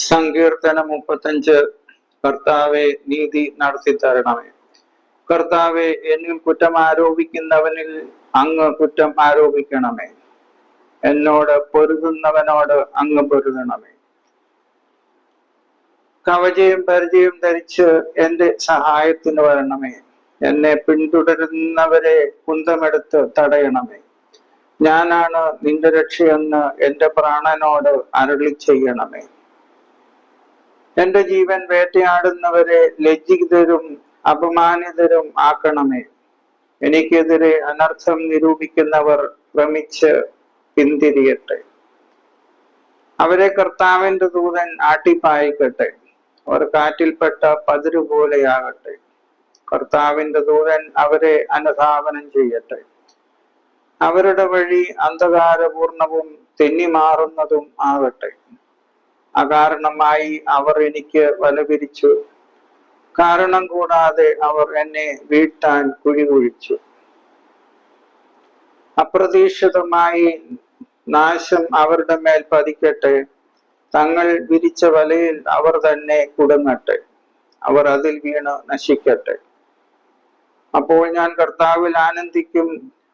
സങ്കീർത്തനം 35. കർത്താവെ, നീതി നടത്തി തരണമേ. കർത്താവെ, എന്നിൽ കുറ്റം ആരോപിക്കുന്നവനിൽ അങ്ങ് കുറ്റം ആരോപിക്കണമേ. എന്നോട് പൊരുതുന്നവനോട് അങ്ങ് പൊരുതണമേ. കവചയും പരിചയം ധരിച്ച് എന്റെ സഹായത്തിന് വരണമേ. എന്നെ പിന്തുടരുന്നവരെ കുന്തമെടുത്ത് തടയണമേ. ഞാനാണ് നിന്റെ രക്ഷയെന്ന് എന്റെ പ്രാണനോട് അരുളി ചെയ്യണമേ. എന്റെ ജീവൻ വേട്ടയാടുന്നവരെ ലജ്ജിതരും അപമാനിതരും ആക്കണമേ. എനിക്കെതിരെ അനർത്ഥം നിരൂപിക്കുന്നവർ ഭ്രമിച്ച് പിന്തിരിയട്ടെ. അവരെ കർത്താവിന്റെ ദൂതൻ ആട്ടിപ്പായിക്കട്ടെ. അവർ കാറ്റിൽപ്പെട്ട പതിരുപോലെയാകട്ടെ. കർത്താവിന്റെ ദൂതൻ അവരെ അനുധാവനം ചെയ്യട്ടെ. അവരുടെ വഴി അന്ധകാരപൂർണവും തെന്നിമാറുന്നതും ആകട്ടെ. അകാരണമായി അവർ എനിക്ക് വലവിരിച്ചു. കാരണം കൂടാതെ അവർ എന്നെ വീഴ്ത്താൻ കുഴികുഴിച്ചു. അപ്രതീക്ഷിതമായി നാശം അവരുടെ മേൽ പതിക്കട്ടെ. തങ്ങൾ വിരിച്ച വലയിൽ അവർ തന്നെ കുടുങ്ങട്ടെ. അവർ അതിൽ വീണ് നശിക്കട്ടെ. അപ്പോൾ ഞാൻ കർത്താവിൽ ആനന്ദിക്കും.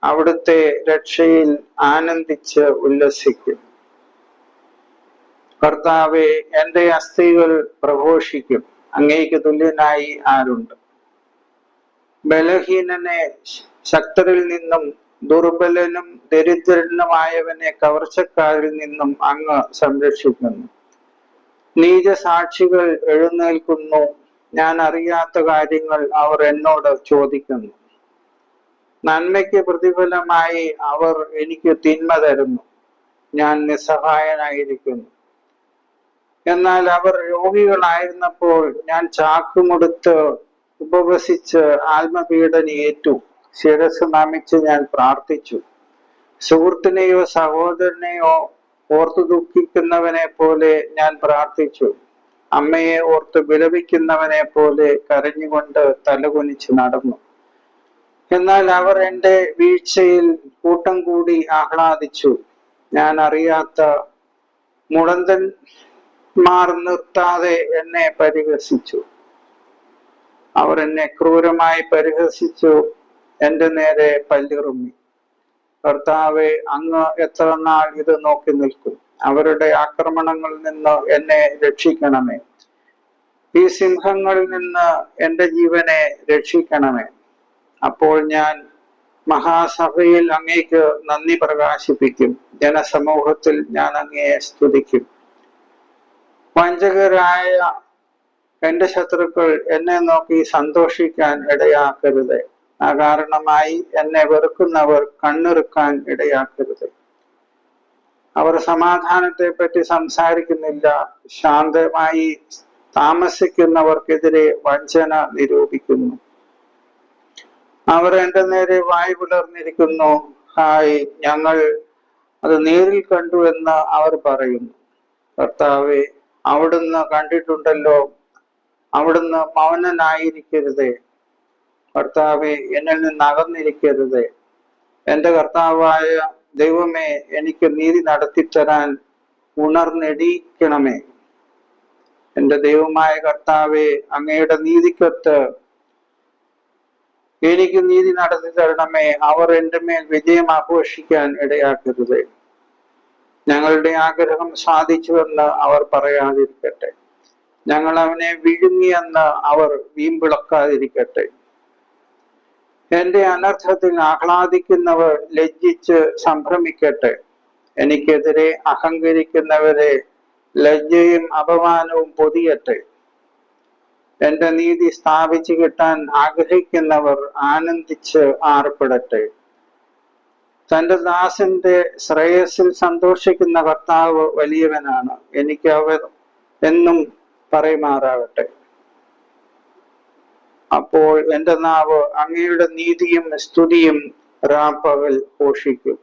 അവിടുത്തെ രക്ഷയിൽ ആനന്ദിച്ച് ഉല്ലസിക്കും. കർത്താവെ, എന്റെ അസ്ഥികൾ പ്രഘോഷിക്കും. അങ്ങേക്ക് തുല്യനായി ആരുണ്ട്? ബലഹീനനെ ശക്തരിൽ നിന്നും ദുർബലനും ദരിദ്രനുമായവനെ കവർച്ചക്കാരിൽ നിന്നും അങ്ങ് സംരക്ഷിക്കുന്നു. നീചസാക്ഷികൾ എഴുന്നേൽക്കുന്നു. ഞാൻ അറിയാത്ത കാര്യങ്ങൾ അവർ എന്നോട് ചോദിക്കുന്നു. നന്മയ്ക്ക് പ്രതിഫലമായി അവർ എനിക്ക് തിന്മ തരുന്നു. ഞാൻ നിസ്സഹായനായിരിക്കുന്നു. എന്നാൽ അവർ രോഗികളായിരുന്നപ്പോൾ ഞാൻ ചാക്കുമുടുത്ത് ഉപവസിച്ച് ആത്മപീഡനയേറ്റു. ശിരസ് നമിച്ച് ഞാൻ പ്രാർത്ഥിച്ചു. സുഹൃത്തിനെയോ സഹോദരനെയോ ഓർത്തു ദുഃഖിക്കുന്നവനെ പോലെ ഞാൻ പ്രാർത്ഥിച്ചു. അമ്മയെ ഓർത്ത് വിലപിക്കുന്നവനെ പോലെ കരഞ്ഞുകൊണ്ട് തലകുനിച്ച് നടന്നു. എന്നാൽ അവർ എൻ്റെ വീഴ്ചയിൽ കൂട്ടം കൂടി ആഹ്ലാദിച്ചു. ഞാൻ അറിയാത്ത മുടന്തന്മാർ നിർത്താതെ എന്നെ പരിഹസിച്ചു. അവർ എന്നെ ക്രൂരമായി പരിഹസിച്ചു. എൻ്റെ നേരെ പല്ലിറുമ്മി. കർത്താവെ, അങ്ങ് എത്ര നാൾ ഇത് നോക്കി നിൽക്കും? അവരുടെ ആക്രമണങ്ങളിൽ നിന്ന് എന്നെ രക്ഷിക്കണമേ. ഈ സിംഹങ്ങളിൽ നിന്ന് എൻ്റെ ജീവനെ രക്ഷിക്കണമേ. അപ്പോൾ ഞാൻ മഹാസഭയിൽ അങ്ങേക്ക് നന്ദി പ്രകാശിപ്പിക്കും. ജനസമൂഹത്തിൽ ഞാൻ അങ്ങയെ സ്തുതിക്കും. വഞ്ചകരായ എന്റെ ശത്രുക്കൾ എന്നെ നോക്കി സന്തോഷിക്കാൻ ഇടയാക്കരുത്. അകാരണമായി എന്നെ വെറുക്കുന്നവർ കണ്ണിറുക്കാൻ ഇടയാക്കരുത്. അവർ സമാധാനത്തെ പറ്റി സംസാരിക്കുന്നില്ല. ശാന്തമായി താമസിക്കുന്നവർക്കെതിരെ വഞ്ചന നിരൂപിക്കുന്നു. അവർ എൻ്റെ നേരെ വായ് പിളർന്നിരിക്കുന്നു. ഹായ്, ഞങ്ങൾ അത് നേരിൽ കണ്ടു എന്ന് അവർ പറയുന്നു. കർത്താവെ, അവിടുന്ന് കണ്ടിട്ടുണ്ടല്ലോ. അവിടുന്ന് മൗനനായിരിക്കരുതേ. കർത്താവെ, എന്നിൽ നിന്ന് അകന്നിരിക്കരുതേ. എൻ്റെ കർത്താവായ ദൈവമേ, എനിക്ക് നീതി നടത്തിത്തരാൻ ഉണർന്നെടീക്കണമേ. എൻ്റെ ദൈവമായ കർത്താവെ, അങ്ങയുടെ നീതിക്കൊത്ത് എനിക്ക് നീതി നടത്തി തരണമേ. അവർ എൻ്റെ മേൽ വിജയം ആഘോഷിക്കാൻ ഇടയാക്കരുതേ. ഞങ്ങളുടെ ആഗ്രഹം സാധിച്ചുവെന്ന് അവർ പറയാതിരിക്കട്ടെ. ഞങ്ങൾ അവനെ വിഴുങ്ങിയെന്ന് അവർ വീമ്പിളക്കാതിരിക്കട്ടെ. എന്റെ അനർത്ഥത്തിൽ ആഹ്ലാദിക്കുന്നവർ ലജ്ജിച്ച് സംഭ്രമിക്കട്ടെ. എനിക്കെതിരെ അഹങ്കരിക്കുന്നവരെ ലജ്ജയും അപമാനവും പൊതിയട്ടെ. എന്റെ നീതി സ്ഥാപിച്ചു കിട്ടാൻ ആഗ്രഹിക്കുന്നവർ ആനന്ദിച്ച് ആർപ്പിടട്ടെ. തന്റെ ദാസന്റെ ശ്രേയസ്സിൽ സന്തോഷിക്കുന്ന കർത്താവ് വലിയവനാണ്. എനിക്ക് അവർ എന്നും പറയുമാറാകട്ടെ. അപ്പോൾ എൻ്റെ നാവ് അങ്ങയുടെ നീതിയും സ്തുതിയും രാപ്പകൽ ഘോഷിക്കും.